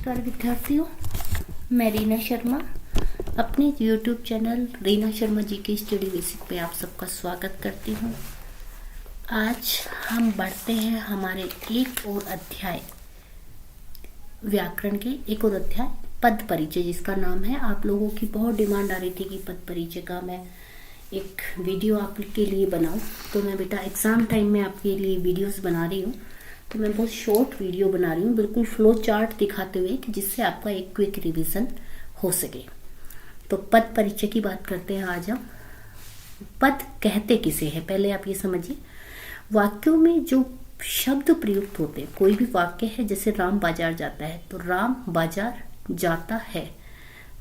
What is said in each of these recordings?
नमस्कार विद्यार्थियों, मैं रीना शर्मा अपने YouTube चैनल रीना शर्मा जी के स्टडी बेसिक पे आप सबका स्वागत करती हूँ। आज हम बढ़ते हैं हमारे एक और अध्याय व्याकरण के एक और अध्याय पद परिचय, जिसका नाम है। आप लोगों की बहुत डिमांड आ रही थी कि पद परिचय का मैं एक वीडियो आपके लिए बनाऊं, तो मैं बेटा एग्ज़ाम टाइम में आपके लिए वीडियोस बना रही हूँ। तो मैं बहुत शॉर्ट वीडियो बना रही हूँ, बिल्कुल फ्लो चार्ट दिखाते हुए, कि जिससे आपका एक क्विक रिवीजन हो सके। तो पद परिचय की बात करते हैं आज हम। पद कहते किसे हैं, पहले आप ये समझिए। वाक्यों में जो शब्द प्रयुक्त होते हैं, कोई भी वाक्य है, जैसे राम बाजार जाता है, तो राम बाजार जाता है।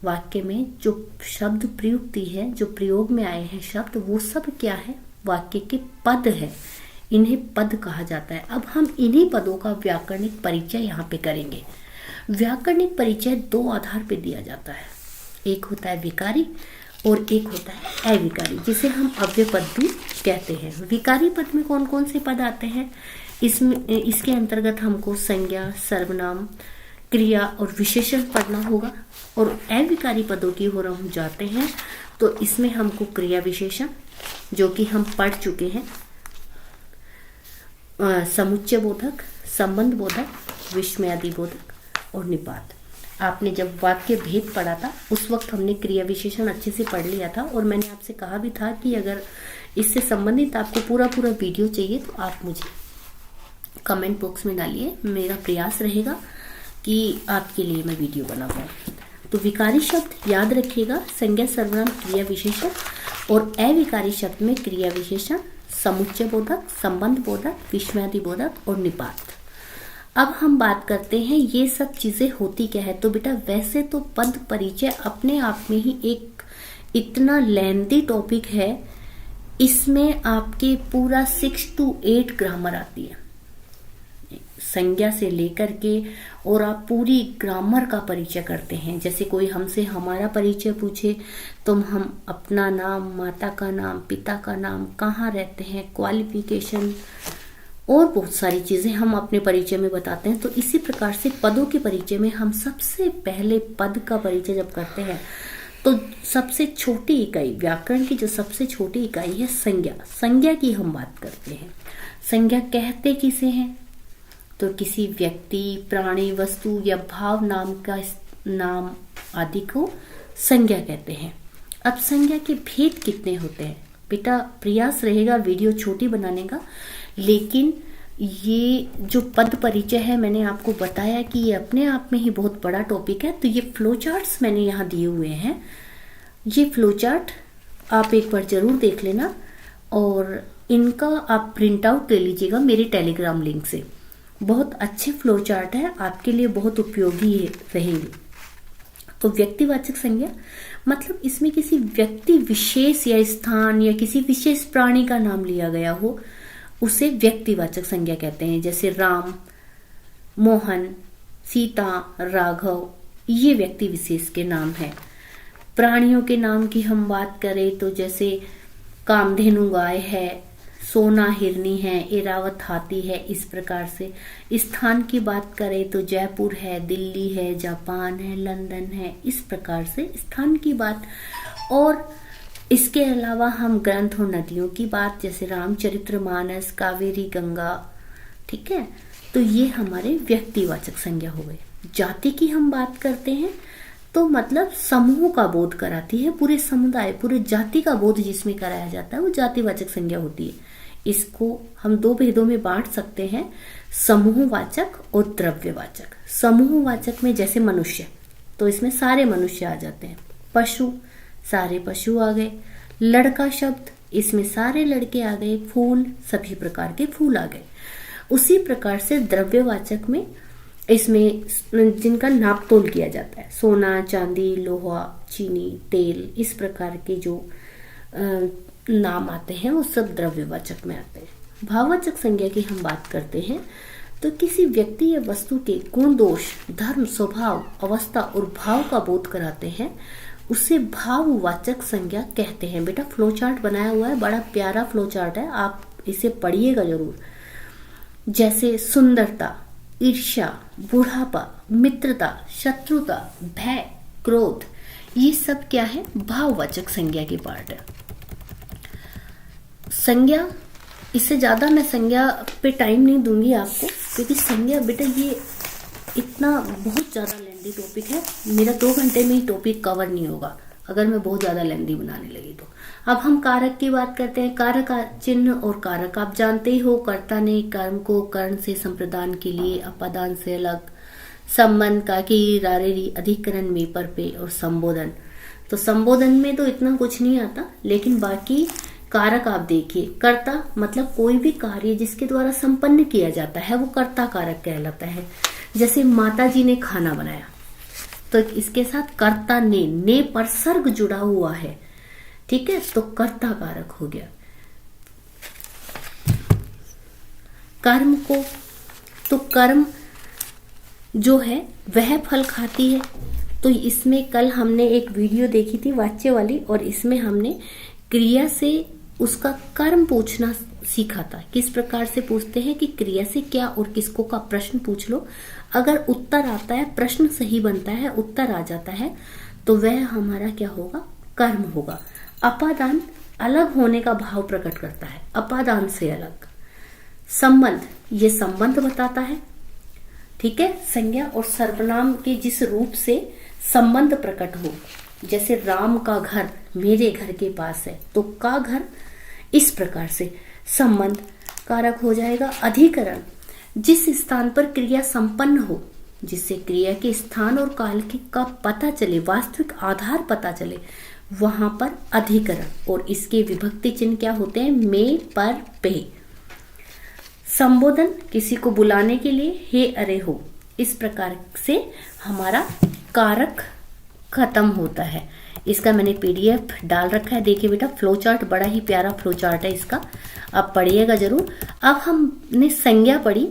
वाक्य में जो शब्द प्रयुक्ति है, जो प्रयोग में आए हैं शब्द, वो सब क्या है, वाक्य के पद है। इन्हें पद कहा जाता है। अब हम इन्हीं पदों का व्याकरणिक परिचय यहाँ पे करेंगे। व्याकरणिक परिचय दो आधार पे दिया जाता है, एक होता है विकारी और एक होता है अविकारी, जिसे हम अव्यय पद भी कहते हैं। विकारी पद में कौन कौन से पद आते हैं, इसके अंतर्गत हमको संज्ञा, सर्वनाम, क्रिया और विशेषण पढ़ना होगा। और अविकारी पदों की ओर हम जाते हैं तो इसमें हमको क्रिया विशेषण, जो कि हम पढ़ चुके हैं, समुच्चय बोधक, संबंध बोधक, विस्मयादि बोधक और निपात। आपने जब वाक्य भेद पढ़ा था उस वक्त हमने क्रिया विशेषण अच्छे से पढ़ लिया था, और मैंने आपसे कहा भी था कि अगर इससे संबंधित आपको पूरा वीडियो चाहिए तो आप मुझे कमेंट बॉक्स में डालिए। मेरा प्रयास रहेगा कि आपके लिए मैं वीडियो बना पाऊँ। तो विकारी शब्द याद रखिएगा, संज्ञा, सर्वनाम, क्रिया विशेषण, और अविकारी शब्द में क्रिया विशेषण, समुच्चय बोधक, संबंध बोधक, विस्मयादि बोधक और निपात। अब हम बात करते हैं ये सब चीजें होती क्या है। तो बेटा वैसे तो पद परिचय अपने आप में ही एक इतना लेंथी टॉपिक है, इसमें आपके पूरा 6 to 8 ग्रामर आती है, संज्ञा से लेकर के, और आप पूरी ग्रामर का परिचय करते हैं। जैसे कोई हमसे हमारा परिचय पूछे तो हम अपना नाम, माता का नाम, पिता का नाम, कहाँ रहते हैं, क्वालिफिकेशन और बहुत सारी चीजें हम अपने परिचय में बताते हैं। तो इसी प्रकार से पदों के परिचय में हम सबसे पहले पद का परिचय जब करते हैं तो सबसे छोटी इकाई, व्याकरण की जो सबसे छोटी इकाई है संज्ञा, संज्ञा की हम बात करते हैं। संज्ञा कहते किसे हैं, तो किसी व्यक्ति, प्राणी, वस्तु या भाव नाम आदि को संज्ञा कहते हैं। अब संज्ञा के भेद कितने होते हैं, बेटा प्रयास रहेगा वीडियो छोटी बनाने का, लेकिन ये जो पद परिचय है मैंने आपको बताया कि ये अपने आप में ही बहुत बड़ा टॉपिक है। तो ये फ्लो चार्ट्स मैंने यहाँ दिए हुए हैं, ये फ्लो चार्ट आप एक बार जरूर देख लेना, और इनका आप प्रिंट आउट ले लीजिएगा मेरे टेलीग्राम लिंक से। बहुत अच्छे फ्लो चार्ट है, आपके लिए बहुत उपयोगी रहेंगे। तो व्यक्तिवाचक संज्ञा मतलब इसमें किसी व्यक्ति विशेष या स्थान या किसी विशेष प्राणी का नाम लिया गया हो, उसे व्यक्तिवाचक संज्ञा कहते हैं। जैसे राम, मोहन, सीता, राघव, ये व्यक्ति विशेष के नाम है। प्राणियों के नाम की हम बात करें तो जैसे कामधेनु गाय है, सोना हिरनी है, एरावत हाथी है, इस प्रकार से। स्थान की बात करें तो जयपुर है, दिल्ली है, जापान है, लंदन है, इस प्रकार से स्थान की बात। और इसके अलावा हम ग्रंथ और नदियों की बात, जैसे रामचरितमानस, कावेरी, गंगा, ठीक है। तो ये हमारे व्यक्तिवाचक संज्ञा हो गए। जाति की हम बात करते हैं तो मतलब समूह का बोध कराती है, पूरे समुदाय, पूरे जाति का बोध जिसमें कराया जाता है वो जातिवाचक संज्ञा होती है। इसको हम दो भेदों में बांट सकते हैं, समूहवाचक और द्रव्यवाचक। समूहवाचक में जैसे मनुष्य, तो इसमें सारे मनुष्य आ जाते हैं। पशु, सारे पशु आ गए। लड़का शब्द, इसमें सारे लड़के आ गए। फूल, सभी प्रकार के फूल आ गए। उसी प्रकार से द्रव्यवाचक में इसमें जिनका नाप तोल किया जाता है, सोना, चांदी, लोहा, चीनी, तेल, इस प्रकार के जो नाम आते हैं वो सब द्रव्यवाचक में आते हैं। भाववाचक संज्ञा की हम बात करते हैं तो किसी व्यक्ति या वस्तु के गुण, दोष, धर्म, स्वभाव, अवस्था और भाव का बोध कराते हैं, उसे भाववाचक संज्ञा कहते हैं। बेटा फ्लो चार्ट बनाया हुआ है, बड़ा प्यारा फ्लो चार्ट है, आप इसे पढ़िएगा जरूर। जैसे सुंदरता, ईर्ष्या, बुढ़ापा, मित्रता, शत्रुता, भय, क्रोध, ये सब क्या है? भाववाचक संज्ञा की पार्ट है। संज्ञा, इससे ज्यादा मैं संज्ञा पे टाइम नहीं दूंगी आपको, क्योंकि संज्ञा बेटा ये इतना बहुत ज्यादा लेंदी टॉपिक है। मेरा 2 घंटे में ही टॉपिक कवर नहीं होगा अगर मैं बहुत ज्यादा लेंदी बनाने लगी तो। अब हम कारक की बात करते हैं। कारक चिन्ह और कारक आप जानते ही हो। कर्ता ने कर्म को कर्ण से संप्रदान के लिए, अपादान से अलग, संबंध का की, रारेरी, अधिकरण में, पर पे, और संबोधन। तो संबोधन में तो इतना कुछ नहीं आता, लेकिन बाकी कारक आप देखिए। कर्ता मतलब कोई भी कार्य जिसके द्वारा संपन्न किया जाता है वो कर्ता कारक कहलाता है। जैसे माता जी ने खाना बनाया, तो इसके साथ कर्ता ने पर सर्ग जुड़ा हुआ है, ठीक है, तो कर्ता कारक हो गया। कर्म को, तो कर्म जो है वह फल खाती है। तो इसमें कल हमने एक वीडियो देखी थी वाच्य वाली, और इसमें हमने क्रिया से उसका कर्म पूछना सीखा था। किस प्रकार से पूछते हैं कि क्रिया से क्या और किसको का प्रश्न पूछ लो, अगर उत्तर आता है, प्रश्न सही बनता है, उत्तर आ जाता है, तो वह हमारा क्या होगा? कर्म होगा। अपादान अलग होने का भाव प्रकट करता है, अपादान से अलग। संबंध, ये संबंध बताता है, ठीक है। संज्ञा और सर्वनाम के जिस रूप से संबंध प्रकट हो, जैसे राम का घर मेरे घर के पास है, तो का घर, इस प्रकार से संबंध कारक हो जाएगा। अधिकरण, जिस स्थान पर क्रिया संपन्न हो, जिससे क्रिया के स्थान और काल का पता चले, वास्तविक आधार पता चले, वहां पर अधिकरण। और इसके विभक्ति चिन्ह क्या होते हैं? में, पर, पे। संबोधन, किसी को बुलाने के लिए, हे, अरे, हो, इस प्रकार से हमारा कारक खत्म होता है। इसका मैंने पीडीएफ डाल रखा है, देखिए बेटा, फ्लो चार्ट, बड़ा ही प्यारा फ्लो चार्ट है इसका, आप पढ़िएगा जरूर। अब हमने संज्ञा पढ़ी,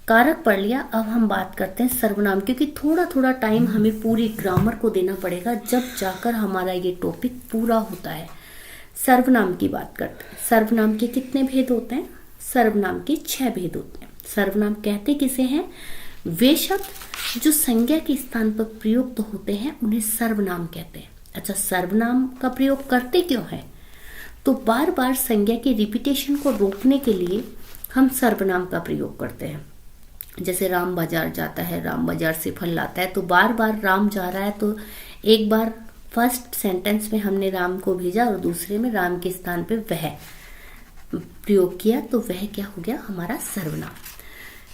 कारक पढ़ लिया, अब हम बात करते हैं सर्वनाम, क्योंकि थोड़ा थोड़ा टाइम हमें पूरी ग्रामर को देना पड़ेगा, जब जाकर हमारा ये टॉपिक पूरा होता है। सर्वनाम की बात करते हैं। सर्वनाम के कितने भेद होते हैं? सर्वनाम के 6 भेद होते हैं। सर्वनाम कहते किसे हैं? वे शब्द जो संज्ञा के स्थान पर प्रयुक्त होते हैं उन्हें सर्वनाम कहते हैं। अच्छा, सर्वनाम का प्रयोग करते क्यों है? तो बार बार संज्ञा के रिपीटेशन को रोकने के लिए हम सर्वनाम का प्रयोग करते हैं। जैसे राम बाजार जाता है, राम बाजार से फल लाता है, तो बार बार राम जा रहा है, तो एक बार फर्स्ट सेंटेंस में हमने राम को भेजा और दूसरे में राम के स्थान पे वह प्रयोग किया, तो वह क्या हो गया? हमारा सर्वनाम।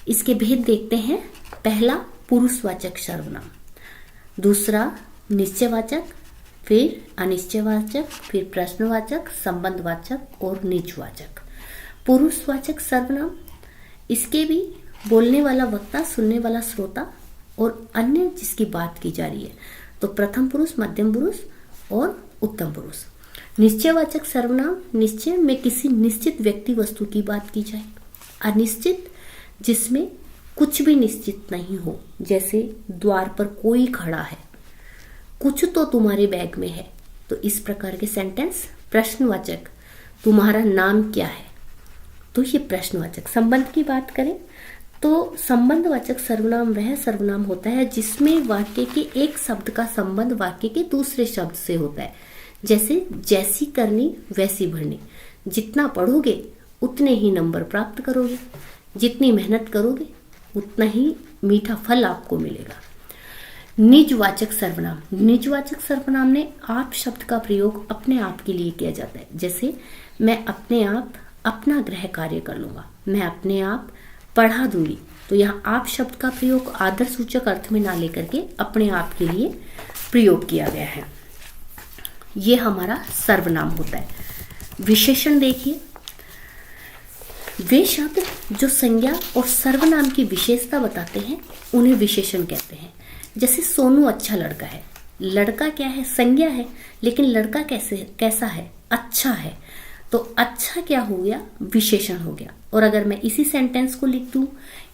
इसके भेद देखते हैं। पहला पुरुषवाचक सर्वनाम, दूसरा निश्चयवाचक, फिर अनिश्चयवाचक, फिर प्रश्नवाचक, संबंधवाचक और निजवाचक। पुरुषवाचक सर्वनाम, इसके भी बोलने वाला वक्ता, सुनने वाला श्रोता और अन्य जिसकी बात की जा रही है, तो प्रथम पुरुष, मध्यम पुरुष और उत्तम पुरुष। निश्चयवाचक सर्वनाम, निश्चय में किसी निश्चित व्यक्ति वस्तु की बात की जाए। अनिश्चित, जिसमें कुछ भी निश्चित नहीं हो, जैसे द्वार पर कोई खड़ा है, कुछ तो तुम्हारे बैग में है, तो इस प्रकार के सेंटेंस। प्रश्नवाचक, तुम्हारा नाम क्या है, तो ये प्रश्नवाचक। संबंध की बात करें तो संबंधवाचक सर्वनाम वह सर्वनाम होता है जिसमें वाक्य के एक शब्द का संबंध वाक्य के दूसरे शब्द से होता है। जैसे जैसी करनी वैसी भरनी, जितना पढ़ोगे उतने ही नंबर प्राप्त करोगे, जितनी मेहनत करोगे उतना ही मीठा फल आपको मिलेगा। निजवाचक सर्वनाम, निजवाचक सर्वनाम में आप शब्द का प्रयोग अपने आप के लिए किया जाता है। जैसे मैं अपने आप अपना गृह कार्य कर लूंगा, मैं अपने आप पढ़ा दूंगी, तो यहाँ आप शब्द का प्रयोग आदर सूचक अर्थ में ना लेकर के अपने आप के लिए प्रयोग किया गया है। ये हमारा सर्वनाम होता है। विशेषण देखिए, वे शब्द जो संज्ञा और सर्वनाम की विशेषता बताते हैं उन्हें विशेषण कहते हैं। जैसे सोनू अच्छा लड़का है, लड़का क्या है? संज्ञा है, लेकिन लड़का कैसा है? अच्छा है, तो अच्छा क्या हो गया? विशेषण हो गया। और अगर मैं इसी सेंटेंस को लिख दूं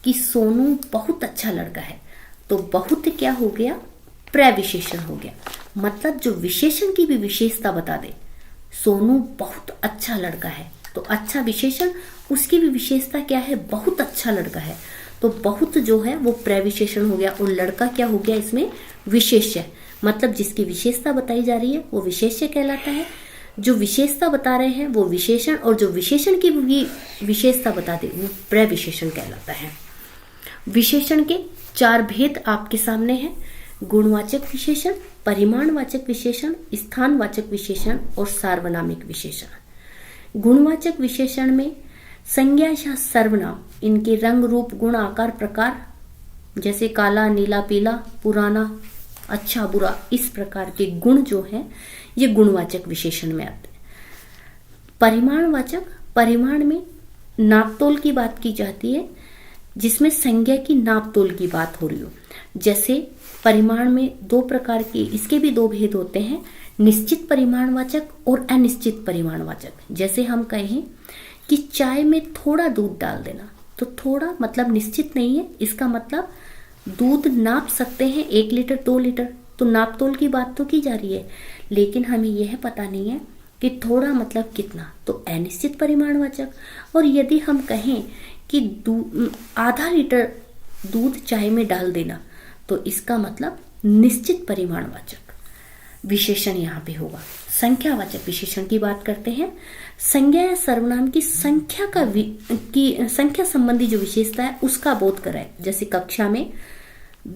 कि सोनू बहुत अच्छा लड़का है, तो बहुत क्या हो गया? प्रविशेषण हो गया। मतलब जो विशेषण की भी विशेषता बता दे, सोनू बहुत अच्छा लड़का है, तो अच्छा विशेषण उसकी भी विशेषता क्या है, बहुत अच्छा लड़का है, तो बहुत जो है वो प्रविशेषण हो गया, और लड़का क्या हो गया इसमें, विशेष्य। मतलब जिसकी विशेषता बताई जा रही है वो विशेष्य कहलाता है, जो विशेषता बता रहे हैं वो विशेषण, और जो विशेषण की भी विशेषता बता दे वो प्रविशेषण कहलाता है। विशेषण के 4 भेद आपके सामने हैं, गुणवाचक विशेषण, परिमाणवाचक विशेषण, स्थानवाचक विशेषण और सार्वनामिक विशेषण। गुणवाचक विशेषण में संज्ञा या सर्वनाम, इनके रंग रूप गुण आकार प्रकार, जैसे काला नीला पीला पुराना अच्छा बुरा, इस प्रकार के गुण जो हैं ये गुणवाचक विशेषण में आते हैं। परिमाणवाचक, परिमाण में नापतोल की बात की जाती है, जिसमें संज्ञा की नापतोल की बात हो रही हो। जैसे परिमाण में 2 प्रकार के, इसके भी 2 भेद होते हैं, निश्चित परिमाणवाचक और अनिश्चित परिमाणवाचक। जैसे हम कहें कि चाय में थोड़ा दूध डाल देना, तो थोड़ा मतलब निश्चित नहीं है, इसका मतलब दूध नाप सकते हैं 1 लीटर 2 लीटर, तो नापतोल की बात तो की जा रही है, लेकिन हमें यह पता नहीं है कि थोड़ा मतलब कितना, तो अनिश्चित परिमाणवाचक। और यदि हम कहें कि आधा लीटर दूध चाय में डाल देना, तो इसका मतलब निश्चित परिमाणवाचक विशेषण यहाँ पे होगा। संख्यावाचक विशेषण की बात करते हैं। संज्ञा या सर्वनाम की संख्या संख्या संबंधी जो विशेषता है उसका बोध कराए। जैसे कक्षा में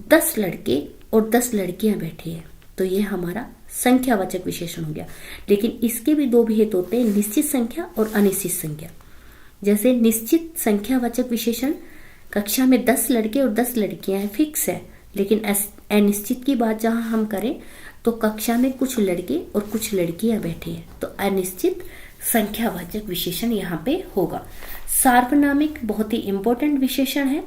10 लड़के और 10 लड़कियां बैठी है, तो ये हमारा संख्यावाचक विशेषण हो गया। लेकिन इसके भी 2 भेद होते हैं, निश्चित संख्या और अनिश्चित संख्या। जैसे निश्चित संख्यावाचक विशेषण, कक्षा में 10 लड़के और 10 लड़कियां हैं, फिक्स है। लेकिन अनिश्चित की बात जहां हम करें तो कक्षा में कुछ लड़के और कुछ लड़कियां बैठी हैं, तो अनिश्चित संख्यावाचक विशेषण यहाँ पे होगा। सार्वनामिक बहुत ही इंपॉर्टेंट विशेषण है,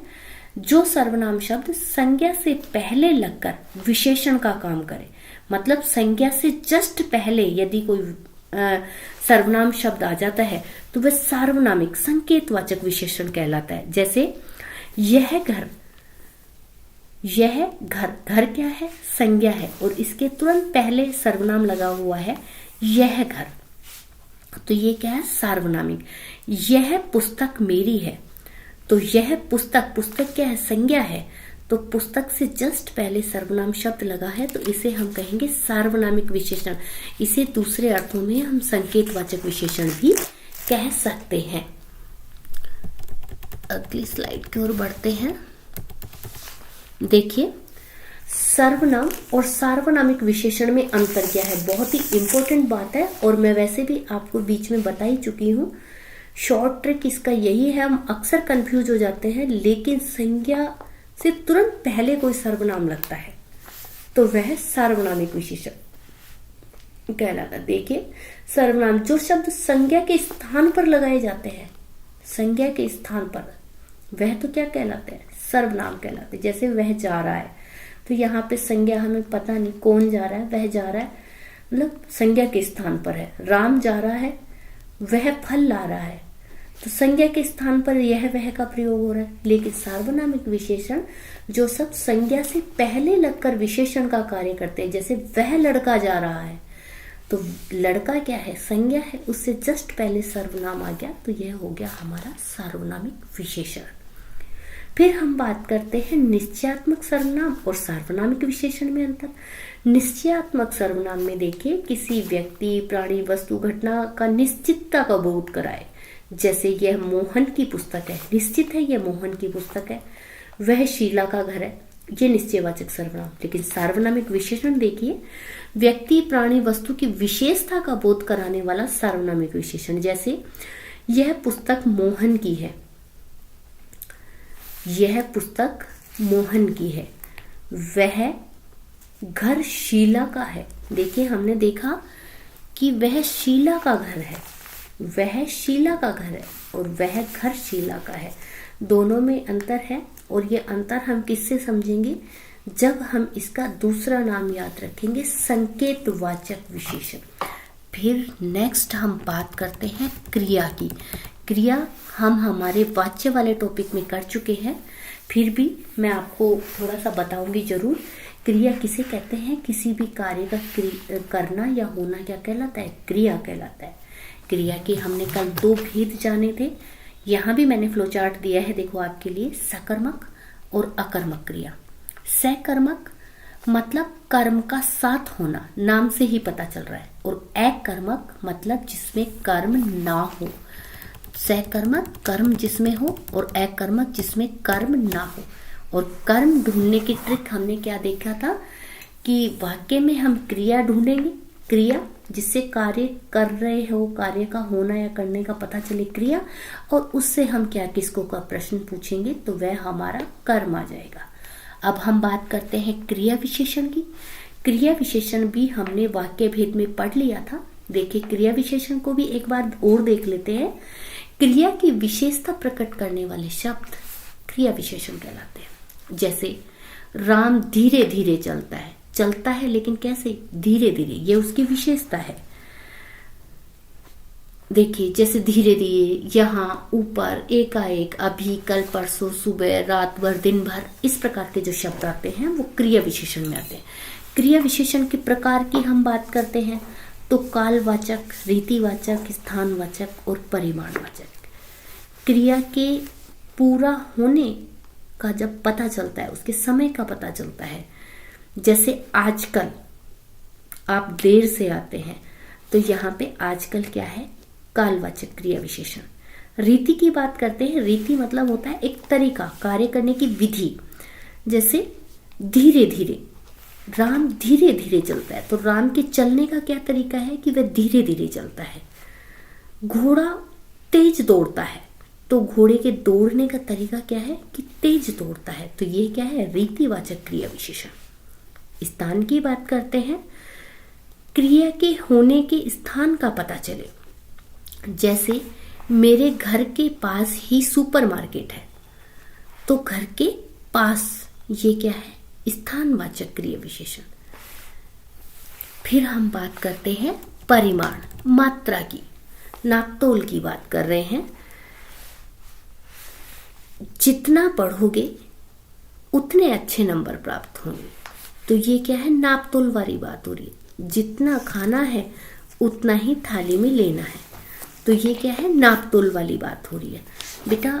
जो सर्वनाम शब्द संज्ञा से पहले लगकर विशेषण का काम करे। मतलब संज्ञा से जस्ट पहले यदि कोई सर्वनाम शब्द आ जाता है तो वह सार्वनामिक संकेतवाचक विशेषण कहलाता है। जैसे यह घर, यह घर, घर क्या है, संज्ञा है, और इसके तुरंत पहले सर्वनाम लगा हुआ है यह घर, तो ये क्या है, सार्वनामिक। यह पुस्तक मेरी है, तो यह पुस्तक, पुस्तक क्या है, संज्ञा है, तो पुस्तक से जस्ट पहले सर्वनाम शब्द लगा है, तो इसे हम कहेंगे सार्वनामिक विशेषण। इसे दूसरे अर्थों में हम संकेतवाचक विशेषण भी कह सकते हैं। अगली स्लाइड की ओर बढ़ते हैं। देखिए, सर्वनाम और सार्वनामिक विशेषण में अंतर क्या है, बहुत ही इंपॉर्टेंट बात है, और मैं वैसे भी आपको बीच में बता ही चुकी हूँ। शॉर्ट ट्रिक इसका यही है, हम अक्सर कंफ्यूज हो जाते हैं, लेकिन संज्ञा से तुरंत पहले कोई सर्वनाम लगता है तो वह सार्वनामिक विशेषण कहलाता है। देखिए, सर्वनाम जो शब्द संज्ञा के स्थान पर लगाए जाते हैं, संज्ञा के स्थान पर, वह तो क्या कहलाते हैं, सर्वनाम कहलाते हैं। जैसे वह जा रहा है, तो यहाँ पे संज्ञा हमें पता नहीं कौन जा रहा है, वह जा रहा है, मतलब संज्ञा के स्थान पर है। राम जा रहा है, वह फल ला रहा है, तो संज्ञा के स्थान पर यह वह का प्रयोग हो रहा है। लेकिन सार्वनामिक विशेषण जो सब संज्ञा से पहले लगकर विशेषण का कार्य करते हैं, जैसे वह लड़का जा रहा है, तो लड़का क्या है, संज्ञा है, उससे जस्ट पहले सर्वनाम आ गया, तो यह हो गया हमारा सार्वनामिक विशेषण। फिर हम बात करते हैं निश्चयात्मक सर्वनाम और सार्वनामिक विशेषण में अंतर। निश्चयात्मक सर्वनाम में देखिए, किसी व्यक्ति, प्राणी, वस्तु, घटना का निश्चितता का बोध कराए। जैसे यह मोहन की पुस्तक है, निश्चित है यह मोहन की पुस्तक है। वह शीला का घर है, ये निश्चयवाचक सर्वनाम। लेकिन सार्वनामिक विशेषण देखिए, व्यक्ति, प्राणी, वस्तु की विशेषता का बोध कराने वाला सार्वनामिक विशेषण। जैसे यह पुस्तक मोहन की है, यह पुस्तक मोहन की है। वह घर शीला का है, देखिए हमने देखा कि वह शीला का घर है, वह शीला का घर है और वह घर शीला का है। दोनों में अंतर है, और ये अंतर हम किससे समझेंगे, जब हम इसका दूसरा नाम याद रखेंगे, संकेतवाचक विशेषण। फिर नेक्स्ट हम बात करते हैं क्रिया की। क्रिया हम हमारे वाच्य वाले टॉपिक में कर चुके हैं, फिर भी मैं आपको थोड़ा सा बताऊंगी जरूर। क्रिया किसे कहते हैं, किसी भी कार्य का करना या होना क्या कहलाता है, क्रिया कहलाता है। क्रिया के हमने कल 2 भेद जाने थे, यहाँ भी मैंने फ्लो चार्ट दिया है, देखो आपके लिए, सकर्मक और अकर्मक क्रिया। सकर्मक मतलब कर्म का साथ होना, नाम से ही पता चल रहा है, और अकर्मक मतलब जिसमें कर्म ना हो। सकर्मक कर्म जिसमें हो और अकर्मक जिसमें कर्म ना हो। और कर्म ढूंढने की ट्रिक हमने क्या देखा था कि वाक्य में हम क्रिया ढूंढेंगे, क्रिया जिससे कार्य कर रहे हो, कार्य का होना या करने का पता चले क्रिया, और उससे हम क्या किसको का प्रश्न पूछेंगे तो वह हमारा कर्म आ जाएगा। अब हम बात करते हैं क्रिया विशेषण की। क्रिया विशेषण भी हमने वाक्य भेद में पढ़ लिया था। देखिए क्रिया विशेषण को भी एक बार और देख लेते हैं। क्रिया की विशेषता प्रकट करने वाले शब्द क्रिया विशेषण कहलाते हैं। जैसे राम धीरे धीरे चलता है, चलता है लेकिन कैसे, धीरे धीरे, ये उसकी विशेषता है। देखिए जैसे धीरे धीरे, यहाँ, ऊपर, एकाएक, अभी, कल, परसों, सुबह, रात भर, दिन भर, इस प्रकार के जो शब्द आते हैं वो क्रिया विशेषण में आते हैं। क्रिया विशेषण के प्रकार की हम बात करते हैं तो कालवाचक, रीतिवाचक, स्थानवाचक और परिमाणवाचक। क्रिया के पूरा होने का जब पता चलता है, उसके समय का पता चलता है। जैसे आजकल, आप देर से आते हैं तो यहाँ पे आजकल क्या है, कालवाचक क्रिया विशेषण। रीति की बात करते हैं, रीति मतलब होता है एक तरीका, कार्य करने की विधि। जैसे धीरे धीरे, राम धीरे धीरे चलता है तो राम के चलने का क्या तरीका है कि वह धीरे धीरे चलता है। घोड़ा तेज दौड़ता है तो घोड़े के दौड़ने का तरीका क्या है कि तेज दौड़ता है, तो ये क्या है, रीतिवाचक क्रिया विशेषण। स्थान की बात करते हैं, क्रिया के होने के स्थान का पता चले। जैसे मेरे घर के पास ही सुपरमार्केट है तो घर के पास, ये क्या है, स्थानवाचक क्रिया विशेषण। फिर हम बात करते हैं परिमाण, मात्रा की, नापतोल की बात कर रहे हैं। जितना पढ़ोगे उतने अच्छे नंबर प्राप्त होंगे, तो ये क्या है, नापतोल वाली बात हो रही है। जितना खाना है उतना ही थाली में लेना है, तो ये क्या है, नापतोल वाली बात हो रही है। बेटा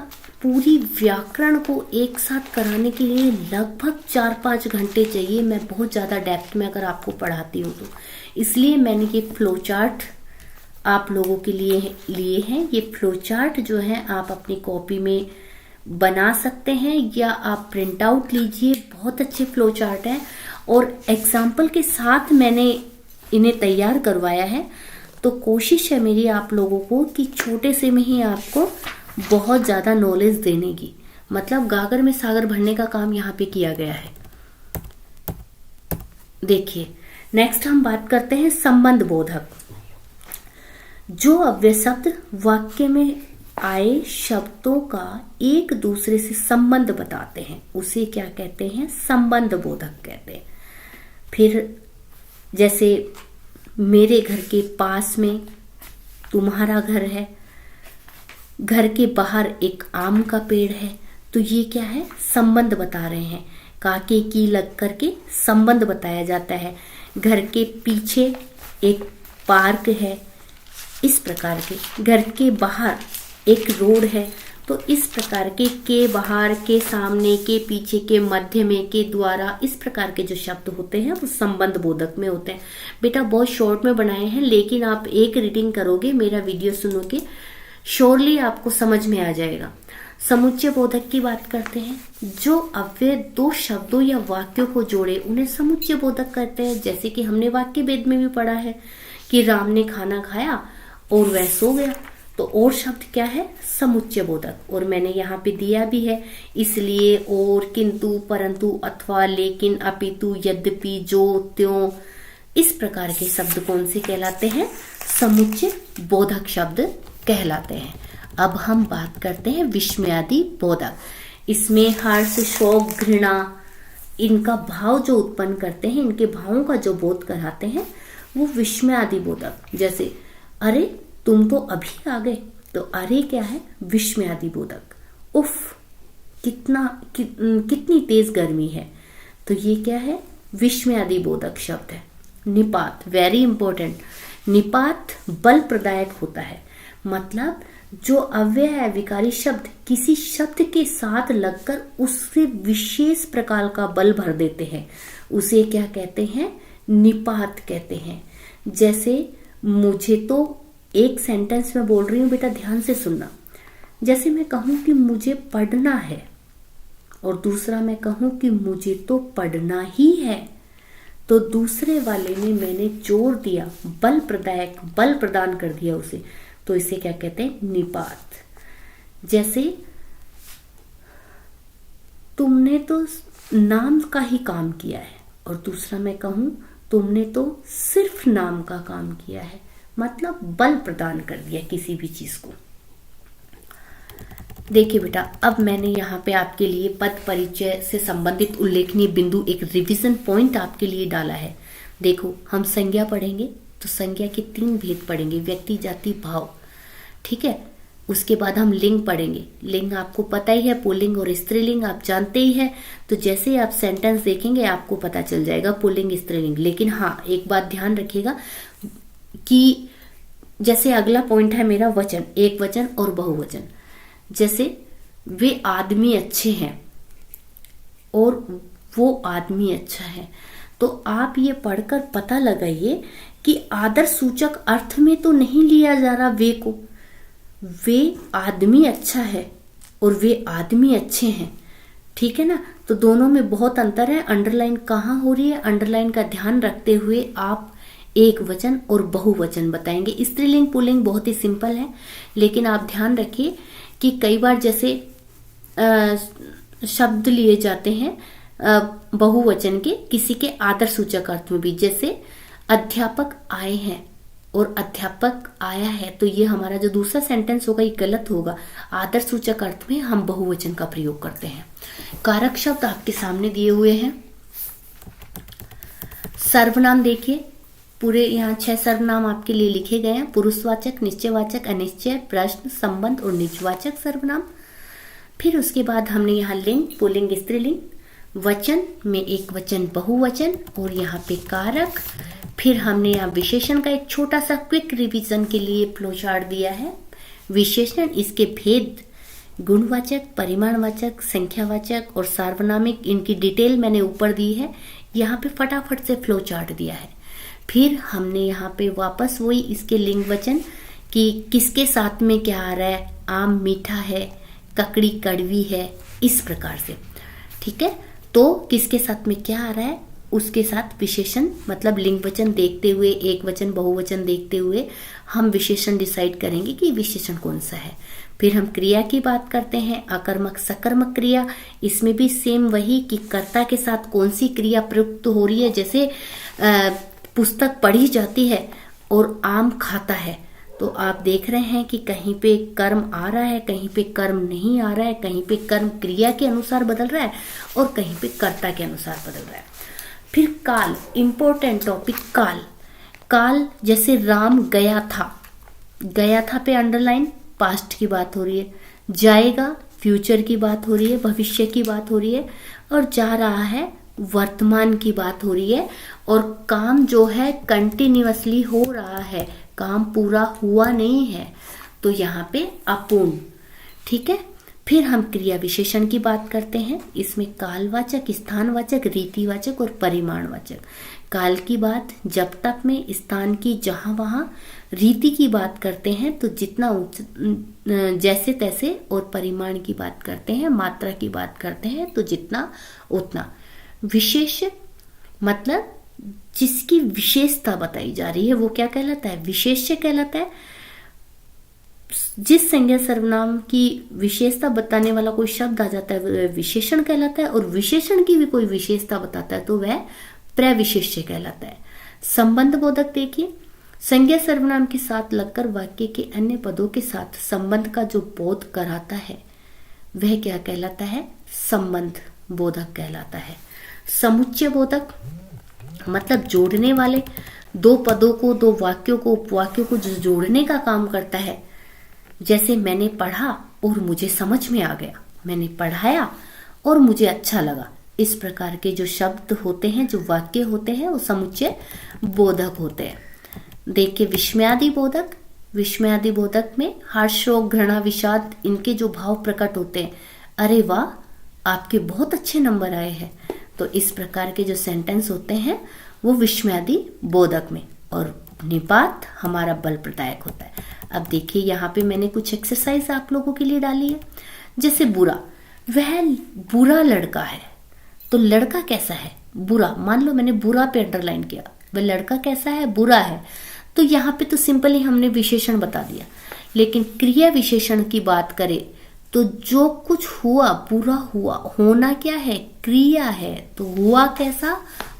पूरी व्याकरण को एक साथ कराने के लिए लगभग 4-5 घंटे चाहिए। मैं बहुत ज़्यादा डेप्थ में अगर आपको पढ़ाती हूँ तो, इसलिए मैंने ये फ्लो चार्ट आप लोगों के लिए हैं। ये फ्लो चार्ट जो है आप अपनी कॉपी में बना सकते हैं या आप प्रिंट आउट लीजिए। बहुत अच्छे फ्लो चार्ट हैं और एग्जाम्पल के साथ मैंने इन्हें तैयार करवाया है। तो कोशिश है मेरी आप लोगों को कि छोटे से में ही आपको बहुत ज़्यादा नॉलेज देने की, मतलब गागर में सागर भरने का काम यहाँ पे किया गया है। देखिए नेक्स्ट हम बात करते हैं संबंध बोधक। जो अव्यय शब्द वाक्य में आए शब्दों का एक दूसरे से संबंध बताते हैं उसे क्या कहते हैं, संबंध बोधक कहते हैं। फिर जैसे मेरे घर के पास में तुम्हारा घर है, घर के बाहर एक आम का पेड़ है, तो ये क्या है, संबंध बता रहे हैं। काके की लग करके संबंध बताया जाता है। घर के पीछे एक पार्क है, इस प्रकार के। घर के बाहर एक रोड है, तो इस प्रकार के बाहर, के सामने, के पीछे, के मध्य में, के द्वारा, इस प्रकार के जो शब्द होते हैं वो संबंध बोधक में होते हैं। बेटा बहुत शॉर्ट में बनाए हैं, लेकिन आप एक रीडिंग करोगे, मेरा वीडियो सुनोगे, श्योरली आपको समझ में आ जाएगा। समुच्चय बोधक की बात करते हैं। जो अव्यय दो शब्दों या वाक्यों को जोड़े उन्हें समुच्चय बोधक कहते हैं। जैसे कि हमने वाक्य भेद में भी पढ़ा है कि राम ने खाना खाया और वह सो गया, तो और शब्द क्या है, समुच्चय बोधक। और मैंने यहाँ पे दिया भी है, इसलिए, और, किंतु, परंतु, अथवा, लेकिन, अपितु, यद्यपि, जो, त्यों, इस प्रकार के शब्द कौन से कहलाते हैं, समुच्चय बोधक शब्द कहलाते हैं। अब हम बात करते हैं विस्मयादि बोधक। इसमें हर्ष, शोक, घृणा, इनका भाव जो उत्पन्न करते हैं, इनके भावों का जो बोध कराते हैं वो विस्मयादि बोधक। जैसे अरे तुम तो अभी आ गए, तो अरे क्या है, विस्मयादि बोधक। उफ कितनी तेज गर्मी है, तो ये क्या है, विस्मयादि बोधक शब्द है। निपात, वेरी इंपॉर्टेंट। निपात बल प्रदायक होता है, मतलब जो अव्यय है विकारी शब्द किसी शब्द के साथ लगकर उससे विशेष प्रकार का बल भर देते हैं, उसे क्या कहते हैं? निपात कहते हैं। जैसे मुझे तो एक सेंटेंस में बोल रही हूं बेटा, ध्यान से सुनना। जैसे मैं कहूं कि मुझे पढ़ना है और दूसरा मैं कहूं कि मुझे तो पढ़ना ही है, तो दूसरे वाले में मैंने जोर दिया, बल प्रदान कर दिया उसे, तो इसे क्या कहते हैं? निपात। जैसे तुमने तो नाम का ही काम किया है और दूसरा मैं कहूं तुमने तो सिर्फ नाम का काम किया है, मतलब बल प्रदान कर दिया किसी भी चीज को। देखिए बेटा, अब मैंने यहाँ पे आपके लिए पद परिचय से संबंधित उल्लेखनीय बिंदु, एक रिवीजन पॉइंट आपके लिए डाला है। देखो, हम संज्ञा पढ़ेंगे तो संज्ञा के 3 भेद पढ़ेंगे, व्यक्ति, जाति, भाव, ठीक है। उसके बाद हम लिंग पढ़ेंगे। लिंग आपको पता ही है, पुल्लिंग और स्त्रीलिंग आप जानते ही है, तो जैसे ही आप सेंटेंस देखेंगे आपको पता चल जाएगा पुल्लिंग स्त्रीलिंग। लेकिन हाँ, एक बात ध्यान रखिएगा कि जैसे अगला पॉइंट है मेरा वचन, एक वचन और बहुवचन। जैसे वे आदमी अच्छे हैं और वो आदमी अच्छा है, तो आप ये पढ़कर पता लगाइए कि आदर सूचक अर्थ में तो नहीं लिया जा रहा वे को, वे आदमी अच्छा है और वे आदमी अच्छे हैं, ठीक है ना। तो दोनों में बहुत अंतर है। अंडरलाइन कहाँ हो रही है? अंडरलाइन का ध्यान रखते हुए आप एक वचन और बहुवचन बताएंगे। स्त्रीलिंग पुल्लिंग बहुत ही सिंपल है, लेकिन आप ध्यान रखिए कि कई बार जैसे शब्द लिए जाते हैं बहुवचन के किसी के आदर सूचक अर्थ में भी। जैसे अध्यापक आए हैं और अध्यापक आया है, तो ये हमारा जो दूसरा सेंटेंस होगा ये गलत होगा। आदर सूचक अर्थ में हम बहुवचन का प्रयोग करते हैं। कारक शब्द आपके सामने दिए हुए हैं। सर्वनाम देखिए, पूरे यहाँ 6 सर्वनाम आपके लिए लिखे गए हैं। पुरुषवाचक, निश्चयवाचक, अनिश्चय, प्रश्न, संबंध और निजवाचक सर्वनाम। फिर उसके बाद हमने यहाँ लिंग, पुल्लिंग, स्त्रीलिंग, वचन में एक वचन, बहुवचन और यहाँ पे कारक। फिर हमने यहाँ विशेषण का एक छोटा सा क्विक रिवीजन के लिए फ्लो चार्ट दिया है। विशेषण, इसके भेद, गुणवाचक, परिमाणवाचक, संख्यावाचक और सार्वनामिक, इनकी डिटेल मैंने ऊपर दी है। यहाँ पे फटाफट से फ्लो चार्ट दिया है। फिर हमने यहाँ पे वापस वही इसके लिंग वचन कि किसके साथ में क्या आ रहा है, आम मीठा है, ककड़ी कड़वी है, इस प्रकार से, ठीक है। तो किसके साथ में क्या आ रहा है, उसके साथ विशेषण मतलब लिंग वचन देखते हुए, एक वचन बहुवचन देखते हुए हम विशेषण डिसाइड करेंगे कि विशेषण कौन सा है। फिर हम क्रिया की बात करते हैं, आकर्मक सकर्मक क्रिया। इसमें भी सेम वही कि कर्ता के साथ कौन सी क्रिया प्रयुक्त हो रही है। जैसे पुस्तक पढ़ी जाती है और आम खाता है, तो आप देख रहे हैं कि कहीं पे कर्म आ रहा है, कहीं पे कर्म नहीं आ रहा है, कहीं पे कर्म क्रिया के अनुसार बदल रहा है और कहीं पे कर्ता के अनुसार बदल रहा है। फिर काल, इंपॉर्टेंट टॉपिक काल। काल जैसे राम गया था, गया था पे अंडरलाइन, पास्ट की बात हो रही है। जाएगा, फ्यूचर की बात हो रही है, भविष्य की बात हो रही है। और जा रहा है, वर्तमान की बात हो रही है। और काम जो है कंटिन्यूअसली हो रहा है, काम पूरा हुआ नहीं है, तो यहाँ पे अपूर्ण, ठीक है। फिर हम क्रिया विशेषण की बात करते हैं। इसमें कालवाचक, स्थानवाचक, रीतिवाचक और परिमाणवाचक। काल की बात जब तक में, स्थान की जहां वहां, रीति की बात करते हैं तो जितना जैसे तैसे, और परिमाण की बात करते हैं, मात्रा की बात करते हैं तो जितना उतना। विशेष मतलब जिसकी विशेषता बताई जा रही है वो क्या कहलाता है, विशेष्य कहलाता है। जिस संज्ञा सर्वनाम की विशेषता बताने वाला कोई शब्द आ जाता है वह विशेषण कहलाता है, और विशेषण की भी कोई विशेषता बताता है तो वह प्रविशेष्य कहलाता है। संबंध बोधक देखिए, संज्ञा सर्वनाम के साथ लगकर वाक्य के अन्य पदों के साथ संबंध का जो बोध कराता है वह क्या कहलाता है, संबंध बोधक कहलाता है। समुच्चय बोधक मतलब जोड़ने वाले, दो पदों को, दो वाक्यों को जो जोड़ने का काम करता है। जैसे मैंने पढ़ा और मुझे समझ में आ गया, मैंने पढ़ाया और मुझे अच्छा लगा, इस प्रकार के जो शब्द होते हैं, जो वाक्य होते हैं, वो समुच्चय बोधक होते हैं। देखिए विस्मयादि बोधक, विस्मयादि बोधक में हर्ष, शोक, घृणा, विषाद, इनके जो भाव प्रकट होते हैं, अरे वाह आपके बहुत अच्छे नंबर आए हैं। तो इस प्रकार के जो सेंटेंस होते हैं वो विस्मयादि बोधक में, और निपात हमारा बल प्रदायक होता है। अब देखिए यहाँ पे मैंने कुछ एक्सरसाइज आप लोगों के लिए डाली है। जैसे बुरा, वह बुरा लड़का है, तो लड़का कैसा है? बुरा। मान लो मैंने बुरा पे अंडरलाइन किया, वह लड़का कैसा है? बुरा है। तो यहाँ पे तो सिंपल ही हमने विशेषण बता दिया, लेकिन क्रिया विशेषण की बात करें तो जो कुछ हुआ, बुरा हुआ, होना क्या है? क्रिया है। तो हुआ कैसा?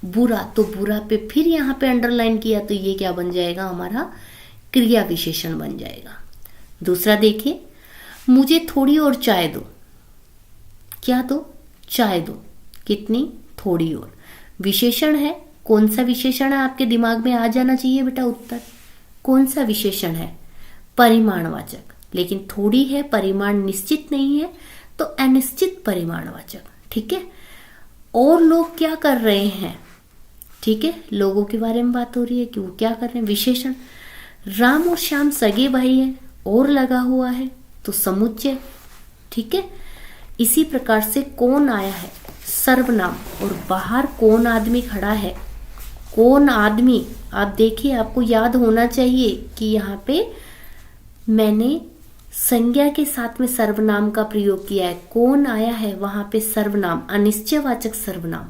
बुरा। तो बुरा पे फिर यहाँ पे अंडरलाइन किया, तो ये क्या बन जाएगा? हमारा क्रिया विशेषण बन जाएगा। दूसरा देखिए, मुझे थोड़ी और चाय दो। क्या दो? चाय दो। कितनी? थोड़ी और। विशेषण है। कौन सा विशेषण है? आपके दिमाग में आ जाना चाहिए बेटा उत्तर। कौन सा विशेषण है? परिमाणवाचक। लेकिन थोड़ी है, परिमाण निश्चित नहीं है, तो अनिश्चित परिमाणवाचक। ठीक है। और लोग क्या कर रहे हैं? ठीक है, लोगों के बारे में बात हो रही है कि वो क्या कर रहे हैं। विशेषण, राम और श्याम सगे भाई है, और लगा हुआ है, तो समुच्चय। ठीक है। इसी प्रकार से कौन आया है? सर्वनाम। और बाहर कौन आदमी खड़ा है? कौन आदमी, आप देखिए, आपको याद होना चाहिए कि यहाँ पे मैंने संज्ञा के साथ में सर्वनाम का प्रयोग किया है। कौन आया है? वहां पे सर्वनाम, अनिश्चयवाचक सर्वनाम।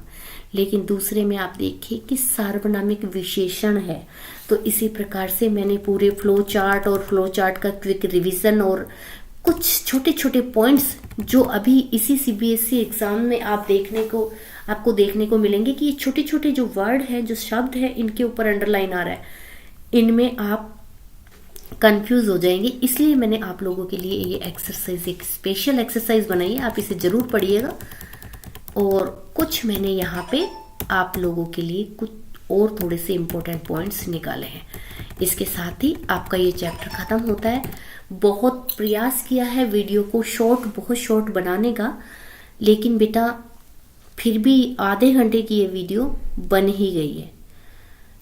लेकिन दूसरे में आप देखिए कि सार्वनामिक विशेषण है। तो इसी प्रकार से मैंने पूरे फ्लो चार्ट और फ्लो चार्ट का क्विक रिवीजन और कुछ छोटे छोटे पॉइंट्स जो अभी इसी सीबीएसई एग्जाम में आपको देखने को मिलेंगे कि ये छोटे छोटे जो वर्ड है, जो शब्द है, इनके ऊपर अंडरलाइन आ रहा है, इनमें आप कंफ्यूज हो जाएंगे। इसलिए मैंने आप लोगों के लिए ये एक्सरसाइज, एक स्पेशल एक्सरसाइज बनाई है। आप इसे जरूर पढ़िएगा। और कुछ मैंने यहाँ पे आप लोगों के लिए कुछ और थोड़े से इम्पोर्टेंट पॉइंट्स निकाले हैं। इसके साथ ही आपका ये चैप्टर खत्म होता है। बहुत प्रयास किया है वीडियो को बहुत शॉर्ट बनाने का, लेकिन बेटा फिर भी आधे घंटे की ये वीडियो बन ही गई है,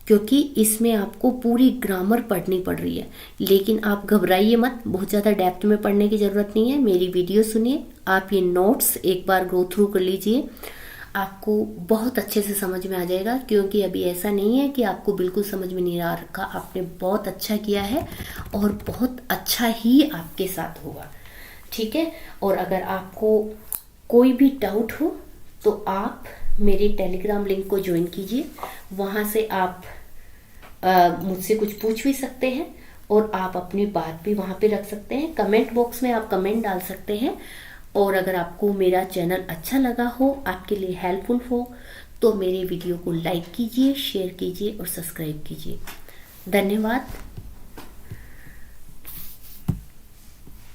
क्योंकि इसमें आपको पूरी ग्रामर पढ़नी पड़ रही है। लेकिन आप घबराइए मत, बहुत ज़्यादा डेप्थ में पढ़ने की ज़रूरत नहीं है। मेरी वीडियो सुनिए, आप ये नोट्स एक बार गो थ्रू कर लीजिए, आपको बहुत अच्छे से समझ में आ जाएगा। क्योंकि अभी ऐसा नहीं है कि आपको बिल्कुल समझ में नहीं आ रहा, आपने बहुत अच्छा किया है और बहुत अच्छा ही आपके साथ होगा। ठीक है। और अगर आपको कोई भी डाउट हो तो आप मेरे टेलीग्राम लिंक को ज्वाइन कीजिए। वहाँ से आप मुझसे कुछ पूछ भी सकते हैं और आप अपनी बात भी वहाँ पे रख सकते हैं। कमेंट बॉक्स में आप कमेंट डाल सकते हैं। और अगर आपको मेरा चैनल अच्छा लगा हो, आपके लिए हेल्पफुल हो, तो मेरे वीडियो को लाइक कीजिए, शेयर कीजिए और सब्सक्राइब कीजिए। धन्यवाद।